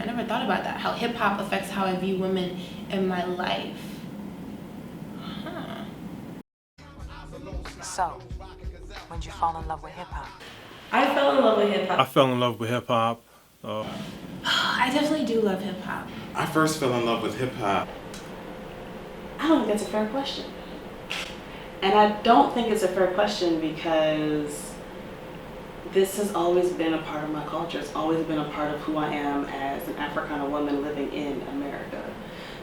never thought about that, how hip-hop affects how I view women in my life. Huh. So, when'd you fall in love with hip-hop? I fell in love with hip-hop. I fell in love with hip-hop. I definitely do love hip-hop. I first fell in love with hip-hop. I don't think that's a fair question. And I don't think it's a fair question because this has always been a part of my culture. It's always been a part of who I am as an Africana woman living in America.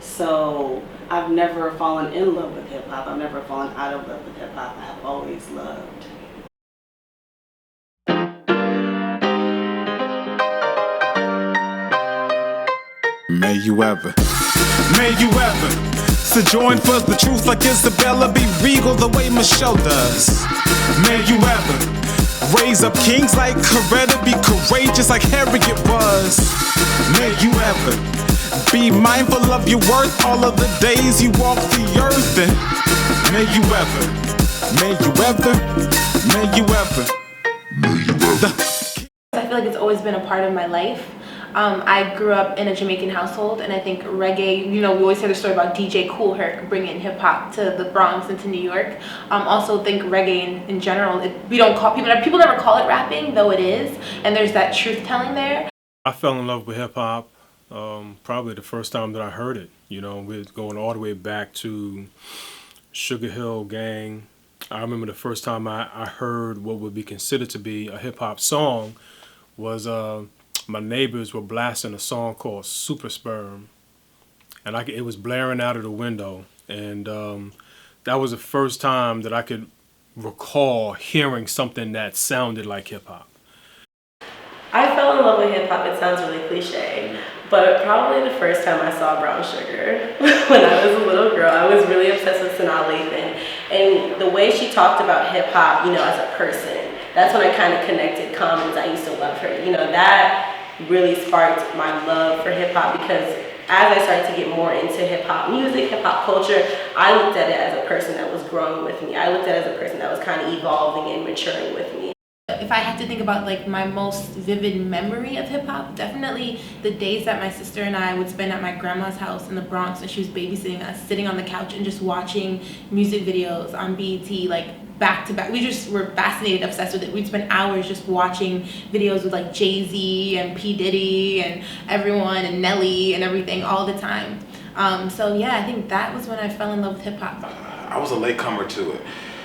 So I've never fallen in love with hip-hop. I've never fallen out of love with hip-hop. I have always loved. May you ever sojourn for the truth like Isabella, be regal the way Michelle does. May you ever raise up kings like Coretta, be courageous like Harriet was. May you ever be mindful of your worth all of the days you walk the earth. And may you ever. I feel like it's always been a part of my life. I grew up in a Jamaican household, and I think reggae, we always hear the story about DJ Kool Herc bringing hip hop to the Bronx and to New York. Also think reggae in general, people never call it rapping, though it is, and there's that truth telling there. I fell in love with hip-hop probably the first time that I heard it. We're going all the way back to Sugar Hill Gang. I remember the first time I heard what would be considered to be a hip-hop song was my neighbors were blasting a song called Super Sperm, and it was blaring out of the window, and that was the first time that I could recall hearing something that sounded like hip-hop. I fell in love with hip-hop. It sounds really cliche, but probably the first time I saw Brown Sugar when I was a little girl. I was really obsessed with Sanaa Lathan, and the way she talked about hip-hop, as a person, that's when I kind of connected Commons. I used to love her. That really sparked my love for hip-hop because as I started to get more into hip-hop music, hip-hop culture, I looked at it as a person that was growing with me. I looked at it as a person that was kind of evolving and maturing with me. If I had to think about my most vivid memory of hip-hop, definitely the days that my sister and I would spend at my grandma's house in the Bronx and she was babysitting us, sitting on the couch and just watching music videos on BET, back to back. We just were fascinated, obsessed with it. We'd spend hours just watching videos with Jay-Z and P. Diddy and everyone and Nelly and everything all the time. So yeah, I think that was when I fell in love with hip-hop. I was a latecomer to it.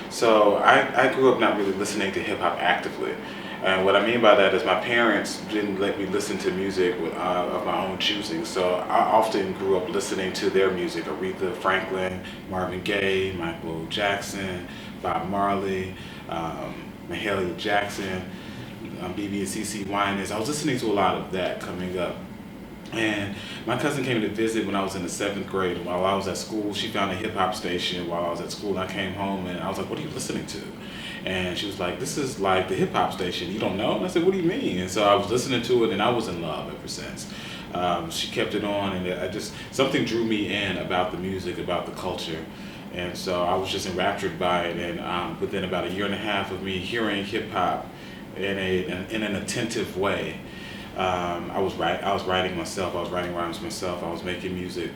So I grew up not really listening to hip-hop actively. And what I mean by that is my parents didn't let me listen to music of my own choosing. So I often grew up listening to their music, Aretha Franklin, Marvin Gaye, Michael Jackson, Bob Marley, Mahalia Jackson, BB and CC Winans. I was listening to a lot of that coming up. And my cousin came to visit when I was in the 7th grade. And while I was at school, she found a hip-hop station while I was at school. And I came home and I was like, what are you listening to? And she was like, this is like the hip-hop station. You don't know? And I said, what do you mean? And so I was listening to it and I was in love ever since. She kept it on and something drew me in about the music, about the culture. And so I was just enraptured by it. And within about a year and a half of me hearing hip-hop in an attentive way, I was writing myself. I was writing rhymes myself. I was making music.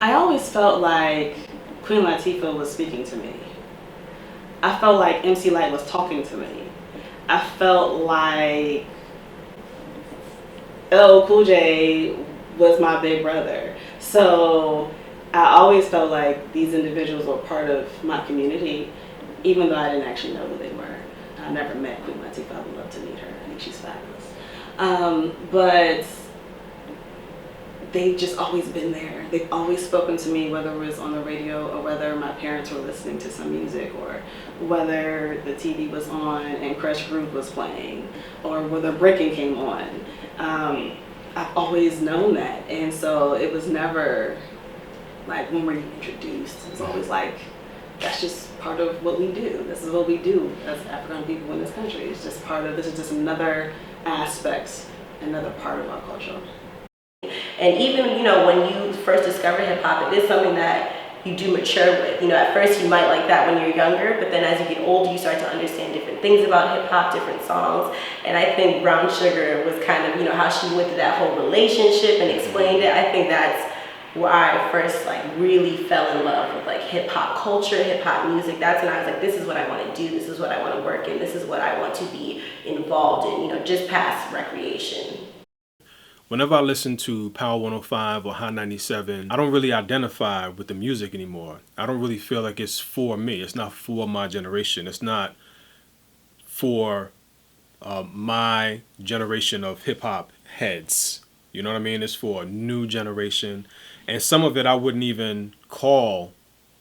I always felt like Queen Latifah was speaking to me. I felt like MC Lyte was talking to me. I felt like LL Cool J was my big brother. So I always felt like these individuals were part of my community, even though I didn't actually know who they were. I never met Queen Latifah. I would love to meet her. I think she's fabulous. But they've just always been there. They've always spoken to me, whether it was on the radio or whether my parents were listening to some music or whether the TV was on and Crush Groove was playing or whether Breaking came on. I've always known that. And so it was never like when we're introduced, it's always like, that's just part of what we do. This is what we do as African people in this country. It's just this is just another aspect, another part of our culture. And even, when you first discovered hip hop, it is something that you do mature with. You know, at first you might like that when you're younger, but then as you get older, you start to understand different things about hip hop, different songs. And I think Brown Sugar was kind of, you know, how she went through that whole relationship and explained it. I think that's where I first like really fell in love with like hip hop culture, hip hop music. That's when I was like, this is what I want to do. This is what I want to work in. This is what I want to be involved in, you know, just past recreation. Whenever I listen to Power 105 or Hot 97, I don't really identify with the music anymore. I don't really feel like it's for me. It's not for my generation. It's not for my generation of hip hop heads. You know what I mean? It's for a new generation. And some of it I wouldn't even call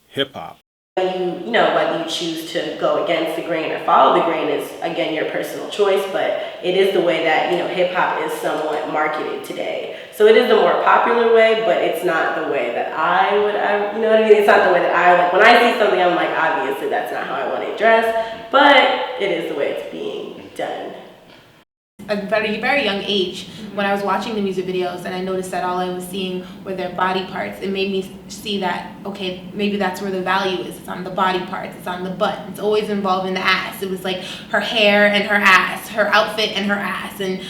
hip hop. You know, whether you choose to go against the grain or follow the grain is, again, your personal choice, but it is the way that, you know, hip hop is somewhat marketed today. So it is the more popular way, but it's not the way that I would, you know what I mean? It's not the way that I, like, when I see something, I'm like, obviously that's not how I want it dressed, but it is the way it's being done. At a very, very young age, when I was watching the music videos and I noticed that all I was seeing were their body parts, it made me see that, okay, maybe that's where the value is. It's on the body parts, it's on the butt. It's always involving the ass. It was like her hair and her ass, her outfit and her ass, and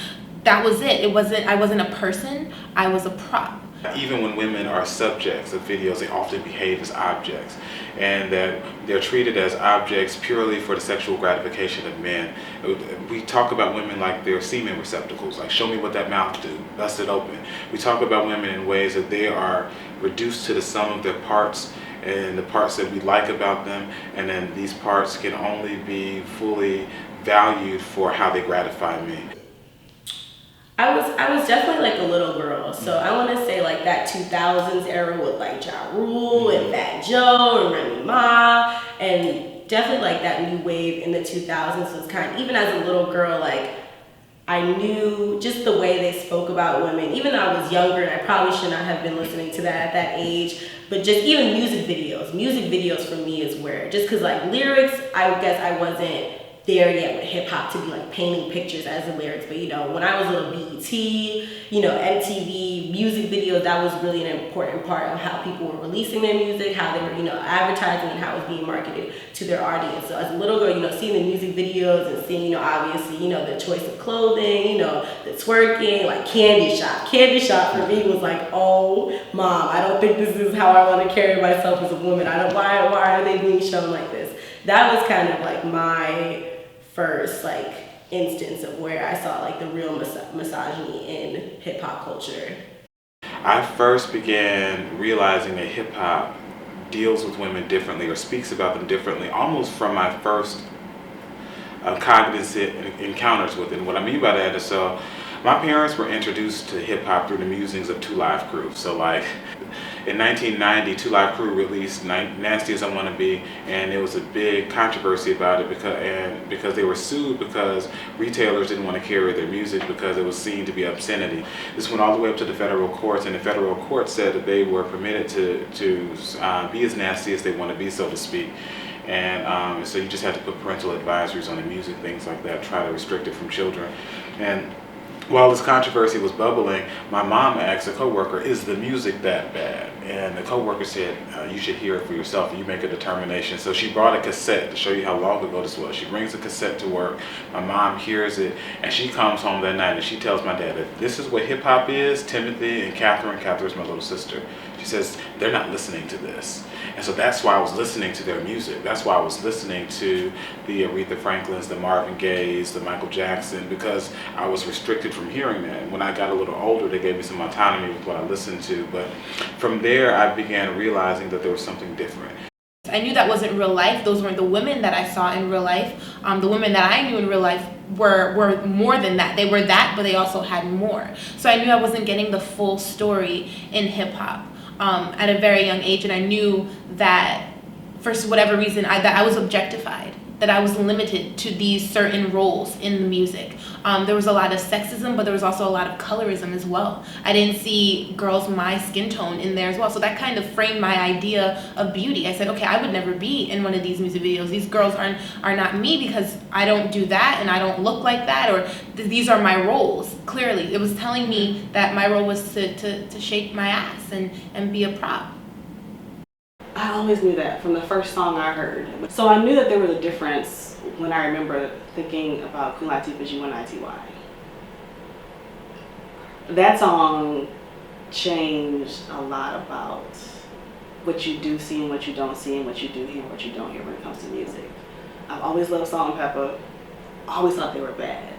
that was it. I wasn't a person, I was a prop. Even when women are subjects of videos, they often behave as objects, and that they're treated as objects purely for the sexual gratification of men. We talk about women like they're semen receptacles, like show me what that mouth do, bust it open. We talk about women in ways that they are reduced to the sum of their parts and the parts that we like about them, and then these parts can only be fully valued for how they gratify me. I was definitely like a little girl, so I want to say like that 2000s era with like Ja Rule and Fat Joe and Remy Ma, and definitely like that new wave in the 2000s was kind of, even as a little girl, like I knew just the way they spoke about women, even though I was younger and I probably should not have been listening to that at that age, but just even music videos for me is where, just because like lyrics, I guess I wasn't there yet with hip hop to be like painting pictures as the lyrics, but you know, when I was a little BET, you know, MTV, music videos, that was really an important part of how people were releasing their music, how they were, you know, advertising and how it was being marketed to their audience. So as a little girl, you know, seeing the music videos and seeing, you know, obviously, you know, the choice of clothing, you know, the twerking, like Candy Shop. Candy Shop for me was like, oh, mom, I don't think this is how I want to carry myself as a woman. Why are they being shown like this? That was kind of like my first like instance of where I saw like the real misogyny in hip hop culture. I first began realizing that hip hop deals with women differently or speaks about them differently almost from my first cognitive encounters with it. And what I mean by that is, so my parents were introduced to hip hop through the musings of Two Live Crew. So like in 1990, Two Live Crew released Nasty As I Wanna Be, and there was a big controversy about it because they were sued because retailers didn't want to carry their music because it was seen to be obscenity. This went all the way up to the federal courts, and the federal court said that they were permitted to be as nasty as they want to be, so to speak. And so you just had to put parental advisories on the music, things like that, try to restrict it from children. And while this controversy was bubbling, my mom asked a coworker, "Is the music that bad?" And the coworker said, "You should hear it for yourself and you make a determination." So she brought a cassette to show you how long ago this was. She brings a cassette to work. My mom hears it, and she comes home that night and she tells my dad that this is what hip hop is. Timothy and Catherine's my little sister. She says, they're not listening to this. And so that's why I was listening to their music. That's why I was listening to the Aretha Franklins, the Marvin Gayes, the Michael Jackson, because I was restricted from hearing that. And when I got a little older, they gave me some autonomy with what I listened to. But from there, I began realizing that there was something different. I knew that wasn't real life. Those weren't the women that I saw in real life. The women that I knew in real life were more than that. They were that, but they also had more. So I knew I wasn't getting the full story in hip hop at a very young age, and I knew that for whatever reason that I was objectified, that I was limited to these certain roles in the music. There was a lot of sexism, but there was also a lot of colorism as well. I didn't see girls my skin tone in there as well. So that kind of framed my idea of beauty. I said, okay, I would never be in one of these music videos. These girls are not me because I don't do that and I don't look like that, or these are my roles. Clearly, it was telling me that my role was to shake my ass and be a prop. I always knew that from the first song I heard. So I knew that there was a difference when I remember thinking about Queen Latifah's UNITY. That song changed a lot about what you do see and what you don't see and what you do hear and what you don't hear when it comes to music. I've always loved Salt-N-Pepa. Always thought they were bad.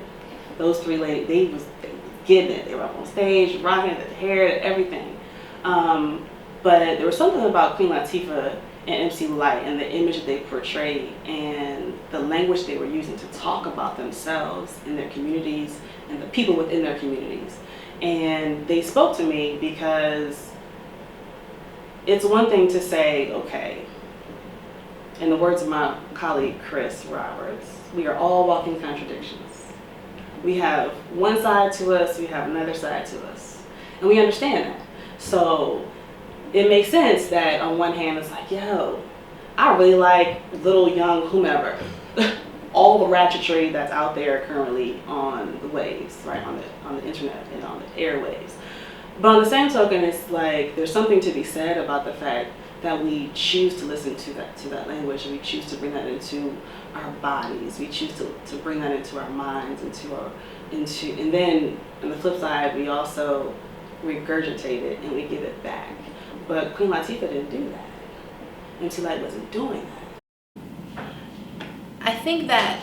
Those three ladies, they was getting it. They were up on stage, rocking it, the hair, everything. But there was something about Queen Latifah and MC Lyte and the image that they portrayed and the language they were using to talk about themselves and their communities and the people within their communities. And they spoke to me because it's one thing to say, okay, in the words of my colleague Chris Roberts, we are all walking contradictions. We have one side to us, we have another side to us, and we understand that. So it makes sense that on one hand it's like, yo, I really like little young whomever, all the ratchetry that's out there currently on the waves, right, on the internet and on the airwaves. But on the same token, it's like there's something to be said about the fact that we choose to listen to that language, and we choose to bring that into our bodies. We choose to bring that into our minds, and then on the flip side, we also regurgitate it and we give it back. But Queen Latifah didn't do that. MC Lyte wasn't doing that. I think that,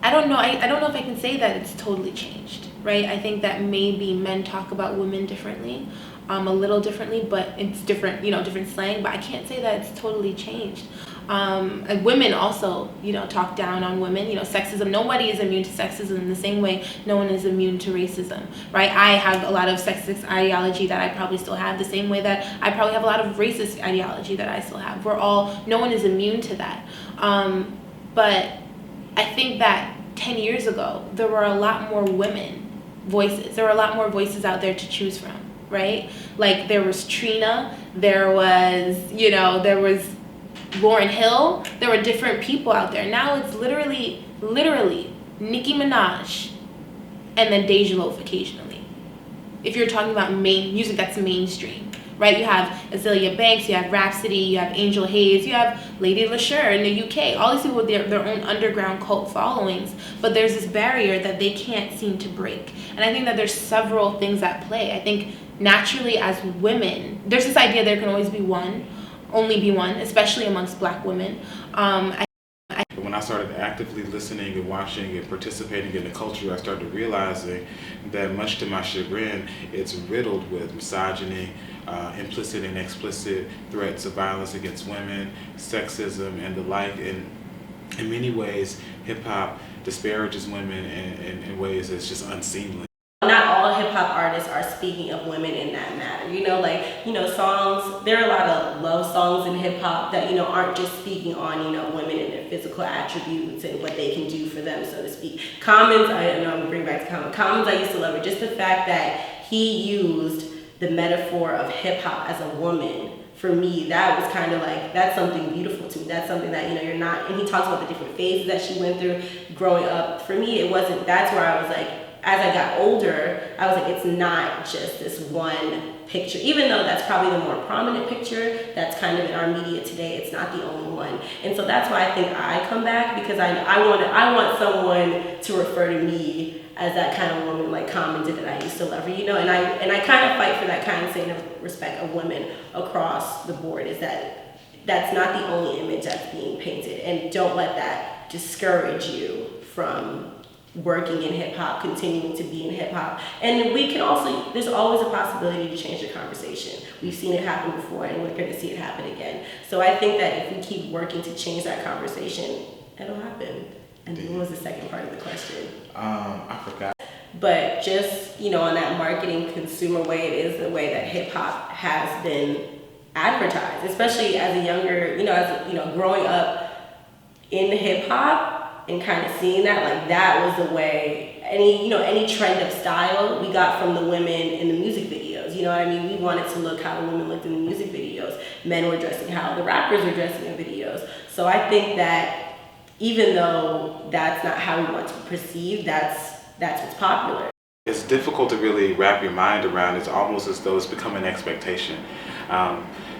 I don't know if I can say that it's totally changed, right? I think that maybe men talk about women differently, a little differently, but it's different, different slang, but I can't say that it's totally changed. And women also, talk down on women, sexism. Nobody is immune to sexism in the same way no one is immune to racism, right? I have a lot of sexist ideology that I probably still have, the same way that I probably have a lot of racist ideology that I still have. No one is immune to that. But I think that 10 years ago, there were a lot more women voices. There were a lot more voices out there to choose from, right? Like there was Trina, there was Lauryn Hill, there were different people out there. Now it's literally Nicki Minaj and then Deja Loaf occasionally. If you're talking about music that's mainstream, right? You have Azealia Banks, you have Rhapsody, you have Angel Hayes, you have Lady Lashur in the UK. All these people with their own underground cult followings, but there's this barrier that they can't seem to break. And I think that there's several things at play. I think naturally as women, there's this idea there can always be only be one, especially amongst Black women. When I started actively listening and watching and participating in the culture, I started realizing that much to my chagrin, it's riddled with misogyny, implicit and explicit threats of violence against women, sexism, and the like. And in many ways, hip-hop disparages women in ways that's just unseemly. Not all hip-hop artists are speaking of women in that matter. Songs, there are a lot of love songs in hip-hop that, aren't just speaking on, women and their physical attributes and what they can do for them, so to speak. Commons, I'm going to bring back to Commons. Commons, I used to love it. Just the fact that he used the metaphor of hip-hop as a woman, for me, that was kind of like, that's something beautiful to me. That's something that, you're not, and he talks about the different phases that she went through growing up. For me, it wasn't, that's where I was like, as I got older, I was like, it's not just this one picture. Even though that's probably the more prominent picture that's kind of in our media today, it's not the only one. And so that's why I think I come back, because I want someone to refer to me as that kind of woman like Common did, that I used to love her, and I kind of fight for that kind of same respect of women across the board, is that that's not the only image that's being painted, and don't let that discourage you from working in hip-hop, continuing to be in hip-hop. And we can also, there's always a possibility to change the conversation. We've seen it happen before, and we're going to see it happen again. So I think that if we keep working to change that conversation, it'll happen. And what was the second part of the question? I forgot. But just, on that marketing consumer way, it is the way that hip-hop has been advertised, especially as a younger, growing up in hip-hop, and kind of seeing that, like that was the way, any trend of style we got from the women in the music videos, you know what I mean? We wanted to look how the women looked in the music videos. Men were dressing how the rappers were dressing in videos. So I think that even though that's not how we want to perceive, that's what's popular. It's difficult to really wrap your mind around. It's almost as though it's become an expectation.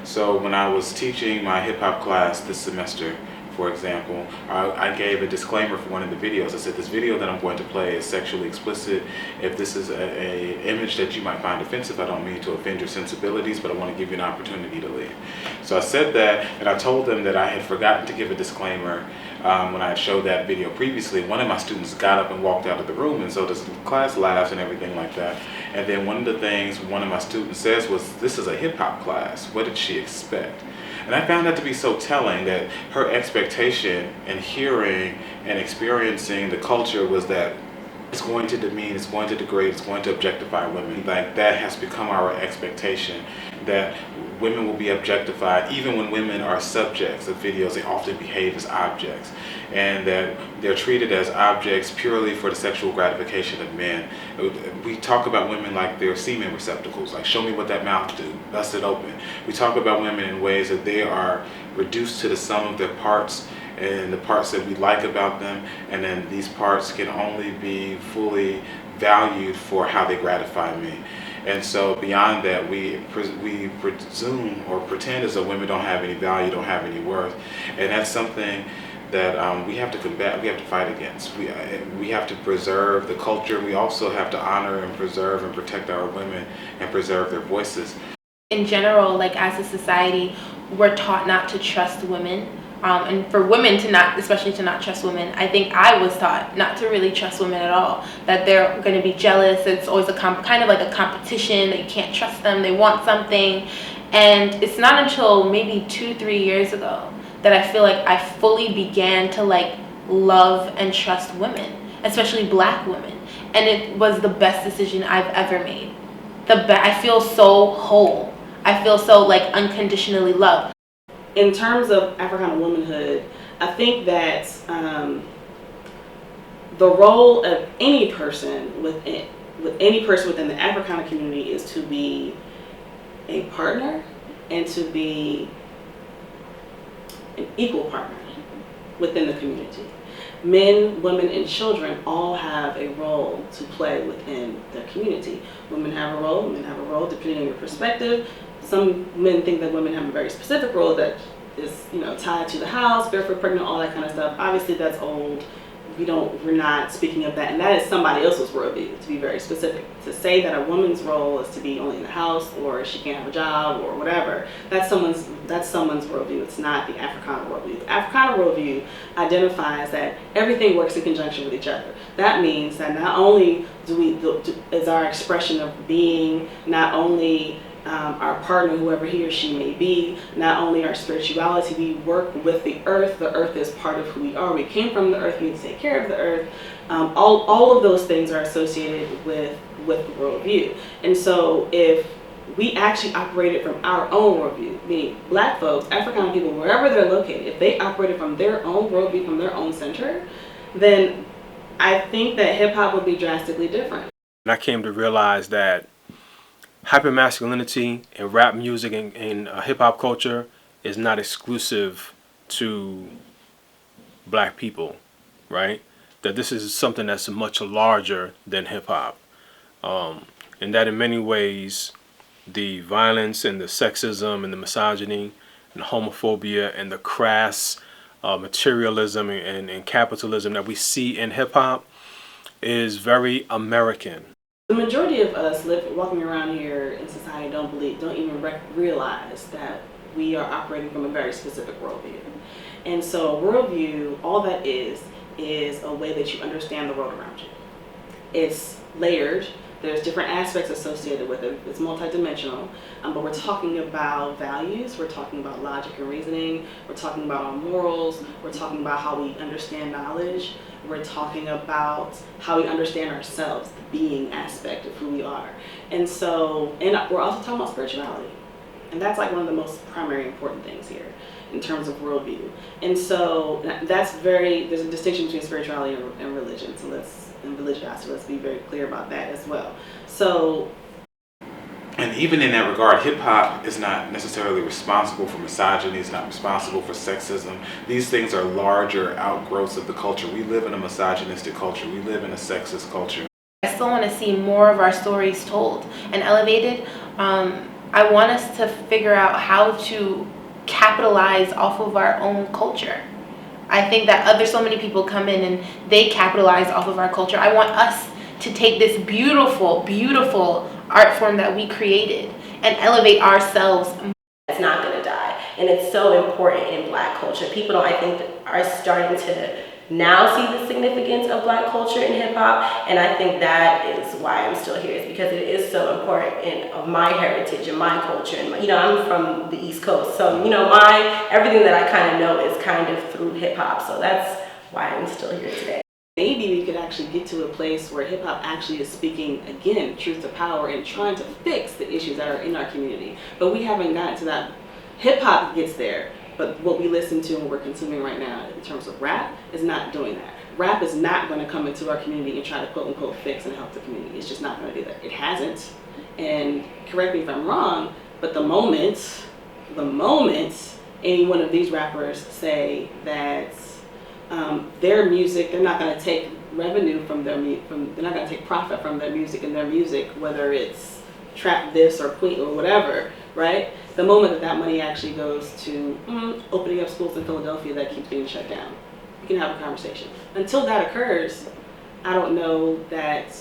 So when I was teaching my hip hop class this semester, for example, I gave a disclaimer for one of the videos. I said, this video that I'm going to play is sexually explicit. If this is a image that you might find offensive, I don't mean to offend your sensibilities, but I want to give you an opportunity to leave. So I said that, and I told them that I had forgotten to give a disclaimer when I had showed that video previously. One of my students got up and walked out of the room, and so the class laughs and everything like that. And then one of the things one of my students says was, this is a hip hop class. What did she expect? And I found that to be so telling, that her expectation in hearing and experiencing the culture was that it's going to demean, it's going to degrade, it's going to objectify women. Like, that has become our expectation, that women will be objectified. Even when women are subjects of videos, they often behave as objects, and that they're treated as objects purely for the sexual gratification of men. We talk about women like they're semen receptacles, like, show me what that mouth do, bust it open. We talk about women in ways that they are reduced to the sum of their parts, and the parts that we like about them, and then these parts can only be fully valued for how they gratify me. And so beyond that, we presume or pretend as though women don't have any value, don't have any worth, and that's something that we have to combat, we have to fight against. We have to preserve the culture. We also have to honor and preserve and protect our women and preserve their voices. In general, like, as a society, we're taught not to trust women. And for women to not, especially to not trust women, I think I was taught not to really trust women at all. That they're going to be jealous. It's always kind of like a competition. That you can't trust them. They want something. And it's not until maybe 2-3 years ago that I feel like I fully began to, like, love and trust women, especially Black women. And it was the best decision I've ever made. I feel so whole. I feel so, like, unconditionally loved. In terms of Africana womanhood, I think that the role of any person within the Africana community is to be a partner and to be an equal partner within the community. Men, women, and children all have a role to play within their community. Women have a role, men have a role, depending on your perspective. Some men think that women have a very specific role that is, tied to the house, barefoot, pregnant, all that kind of stuff. Obviously, that's old. We're not speaking of that, and that is somebody else's worldview. To be very specific, to say that a woman's role is to be only in the house, or she can't have a job, or whatever, that's someone's worldview. It's not the Africana worldview. The Africana worldview identifies that everything works in conjunction with each other. That means that not only is our expression of being, not only our partner, whoever he or she may be, not only our spirituality, we work with the earth. The earth is part of who we are. We came from the earth, we need to take care of the earth. All of those things are associated with the worldview. And so if we actually operated from our own worldview, meaning Black folks, African people, wherever they're located, if they operated from their own worldview, from their own center, then I think that hip hop would be drastically different. And I came to realize that hypermasculinity in rap music and hip-hop culture is not exclusive to Black people, right? That this is something that's much larger than hip-hop. And that in many ways, the violence and the sexism and the misogyny and the homophobia and the crass materialism and capitalism that we see in hip-hop is very American. The majority of us walking around here in society don't even realize that we are operating from a very specific worldview. And so worldview, all that is a way that you understand the world around you. It's layered. There's different aspects associated with it. It's multidimensional. But we're talking about values. We're talking about logic and reasoning. We're talking about our morals. We're talking about how we understand knowledge. We're talking about how we understand ourselves, the being aspect of who we are. And we're also talking about spirituality. And that's like one of the most primary important things here in terms of worldview. And so there's a distinction between spirituality and religion. And religiosity, let's be very clear about that as well. And even in that regard, hip-hop is not necessarily responsible for misogyny, it's not responsible for sexism. These things are larger outgrowths of the culture. We live in a misogynistic culture. We live in a sexist culture. I still want to see more of our stories told and elevated. I want us to figure out how to capitalize off of our own culture. I think that there's so many people come in and they capitalize off of our culture. I want us to take this beautiful, beautiful art form that we created and elevate ourselves. It's not going to die, and it's so important in Black culture. People don't, I think, are starting to now see the significance of Black culture in hip hop, and I think that is why I'm still here, is because it is so important in of my heritage and my culture. And I'm from the East Coast, so my everything that I kind of know is kind of through hip hop. So that's why I'm still here today. Maybe we could actually get to a place where hip hop actually is speaking again truth to power and trying to fix the issues that are in our community. But we haven't gotten to that. Hip hop gets there, but what we listen to and we're consuming right now in terms of rap is not doing that. Rap is not going to come into our community and try to quote unquote fix and help the community. It's just not going to do that. It hasn't. And correct me if I'm wrong, but the moment any one of these rappers say that their music, they're not going to take revenue from they're not going to take profit from their music and their music, whether it's Trap This or Queen or whatever, right? The moment that money actually goes to opening up schools in Philadelphia that keeps being shut down, we can have a conversation. Until that occurs, I don't know that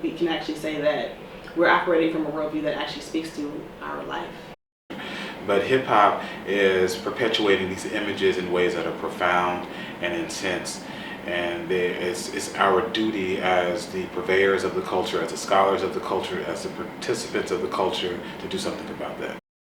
we can actually say that we're operating from a worldview that actually speaks to our life. But hip hop is perpetuating these images in ways that are profound and intense. And it's our duty as the purveyors of the culture, as the scholars of the culture, as the participants of the culture, to do something about that.